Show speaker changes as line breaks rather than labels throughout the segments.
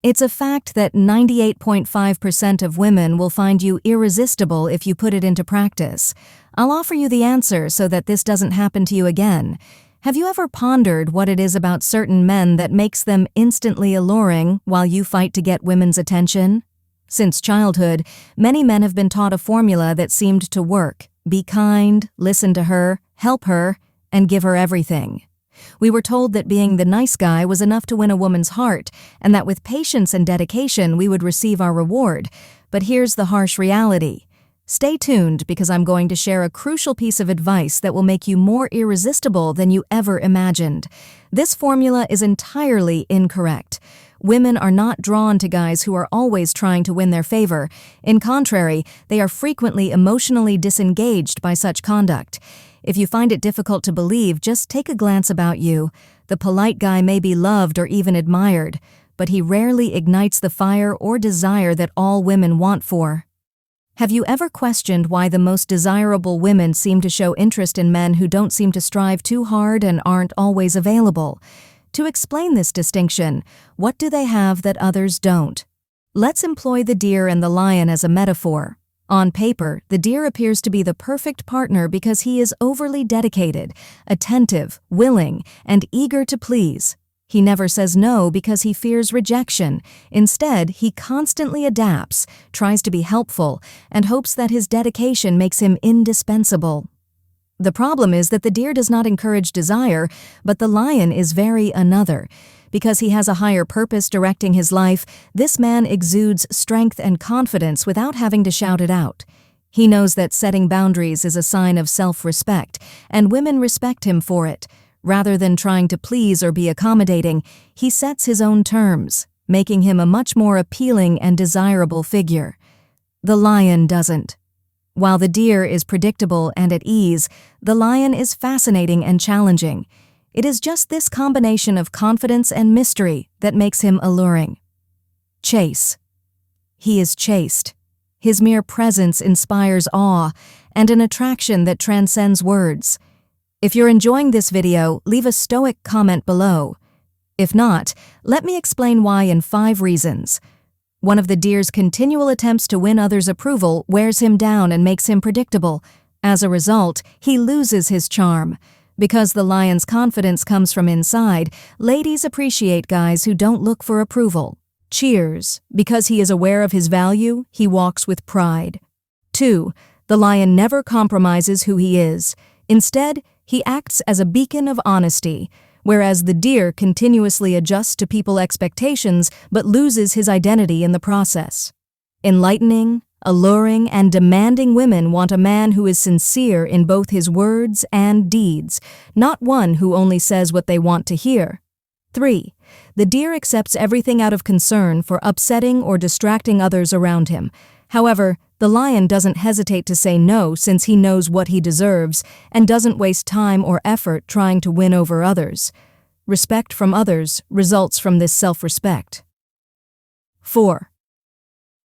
It's a fact that 98.5% of women will find you irresistible if you put it into practice. I'll offer you the answer so that this doesn't happen to you again. Have you ever pondered what it is about certain men that makes them instantly alluring while you fight to get women's attention? Since childhood, many men have been taught a formula that seemed to work: be kind, listen to her, help her, and give her everything. We were told that being the nice guy was enough to win a woman's heart, and that with patience and dedication we would receive our reward. But here's the harsh reality. Stay tuned, because I'm going to share a crucial piece of advice that will make you more irresistible than you ever imagined. This formula is entirely incorrect. Women are not drawn to guys who are always trying to win their favor. In contrary, they are frequently emotionally disengaged by such conduct. If you find it difficult to believe, just take a glance about you. The polite guy may be loved or even admired, but he rarely ignites the fire or desire that all women want for. Have you ever questioned why the most desirable women seem to show interest in men who don't seem to strive too hard and aren't always available? To explain this distinction, what do they have that others don't? Let's employ the deer and the lion as a metaphor. On paper, the deer appears to be the perfect partner because he is overly dedicated, attentive, willing, and eager to please. He never says no because he fears rejection. Instead, he constantly adapts, tries to be helpful, and hopes that his dedication makes him indispensable. The problem is that the deer does not encourage desire, but the lion is very another. Because he has a higher purpose directing his life, this man exudes strength and confidence without having to shout it out. He knows that setting boundaries is a sign of self-respect, and women respect him for it. Rather than trying to please or be accommodating, he sets his own terms, making him a much more appealing and desirable figure. The lion doesn't. While the deer is predictable and at ease, the lion is fascinating and challenging. It is just this combination of confidence and mystery that makes him alluring. Chase. He is chaste. His mere presence inspires awe and an attraction that transcends words. If you're enjoying this video, leave a stoic comment below. If not, let me explain why in 5 reasons. One of the deer's continual attempts to win others' approval wears him down and makes him predictable. As a result, he loses his charm. Because the lion's confidence comes from inside, ladies appreciate guys who don't look for approval. Cheers. Because he is aware of his value, he walks with pride. 2. The lion never compromises who he is. Instead, he acts as a beacon of honesty, whereas the deer continuously adjusts to people's expectations but loses his identity in the process. Enlightening, alluring, and demanding women want a man who is sincere in both his words and deeds, not one who only says what they want to hear. 3. The deer accepts everything out of concern for upsetting or distracting others around him. However, the lion doesn't hesitate to say no since he knows what he deserves and doesn't waste time or effort trying to win over others. Respect from others results from this self-respect. 4.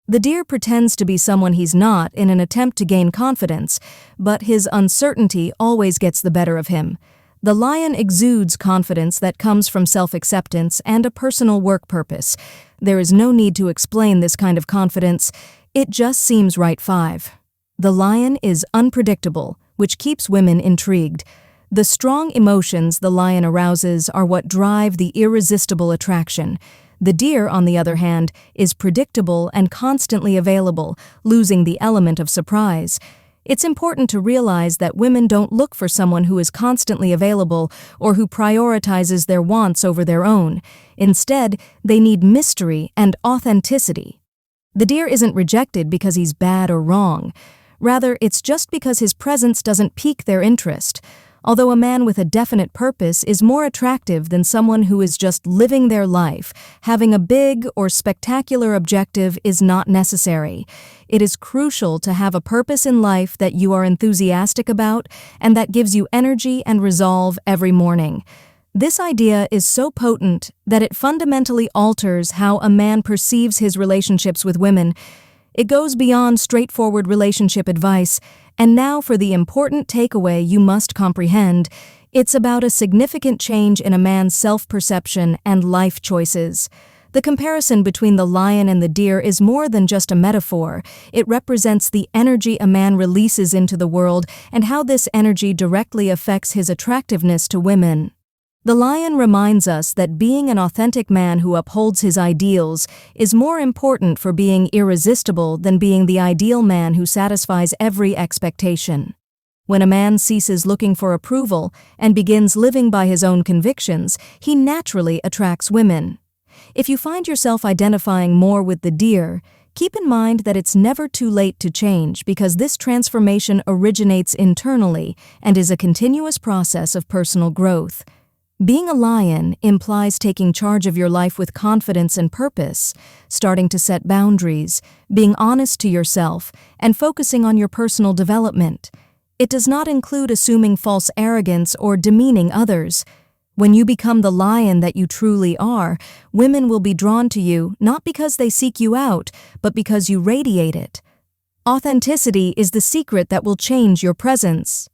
The deer pretends to be someone he's not in an attempt to gain confidence, but his uncertainty always gets the better of him. The lion exudes confidence that comes from self-acceptance and a personal work purpose. There is no need to explain this kind of confidence. It just seems right. 5. The lion is unpredictable, which keeps women intrigued. The strong emotions the lion arouses are what drive the irresistible attraction. The deer, on the other hand, is predictable and constantly available, losing the element of surprise. It's important to realize that women don't look for someone who is constantly available or who prioritizes their wants over their own. Instead, they need mystery and authenticity. The deer isn't rejected because he's bad or wrong. Rather, it's just because his presence doesn't pique their interest. Although a man with a definite purpose is more attractive than someone who is just living their life, having a big or spectacular objective is not necessary. It is crucial to have a purpose in life that you are enthusiastic about and that gives you energy and resolve every morning. This idea is so potent that it fundamentally alters how a man perceives his relationships with women. It goes beyond straightforward relationship advice, and now for the important takeaway you must comprehend. It's about a significant change in a man's self-perception and life choices. The comparison between the lion and the deer is more than just a metaphor. It represents the energy a man releases into the world and how this energy directly affects his attractiveness to women. The lion reminds us that being an authentic man who upholds his ideals is more important for being irresistible than being the ideal man who satisfies every expectation. When a man ceases looking for approval and begins living by his own convictions, he naturally attracts women. If you find yourself identifying more with the deer, keep in mind that it's never too late to change because this transformation originates internally and is a continuous process of personal growth. Being a lion implies taking charge of your life with confidence and purpose, starting to set boundaries, being honest to yourself, and focusing on your personal development. It does not include assuming false arrogance or demeaning others. When you become the lion that you truly are, women will be drawn to you not because they seek you out, but because you radiate it. Authenticity is the secret that will change your presence.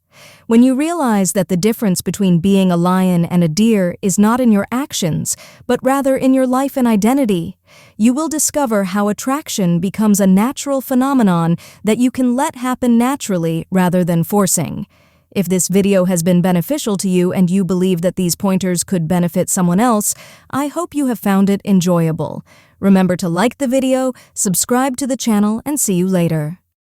When you realize that the difference between being a lion and a deer is not in your actions, but rather in your life and identity, you will discover how attraction becomes a natural phenomenon that you can let happen naturally rather than forcing. If this video has been beneficial to you and you believe that these pointers could benefit someone else, I hope you have found it enjoyable. Remember to like the video, subscribe to the channel, and see you later.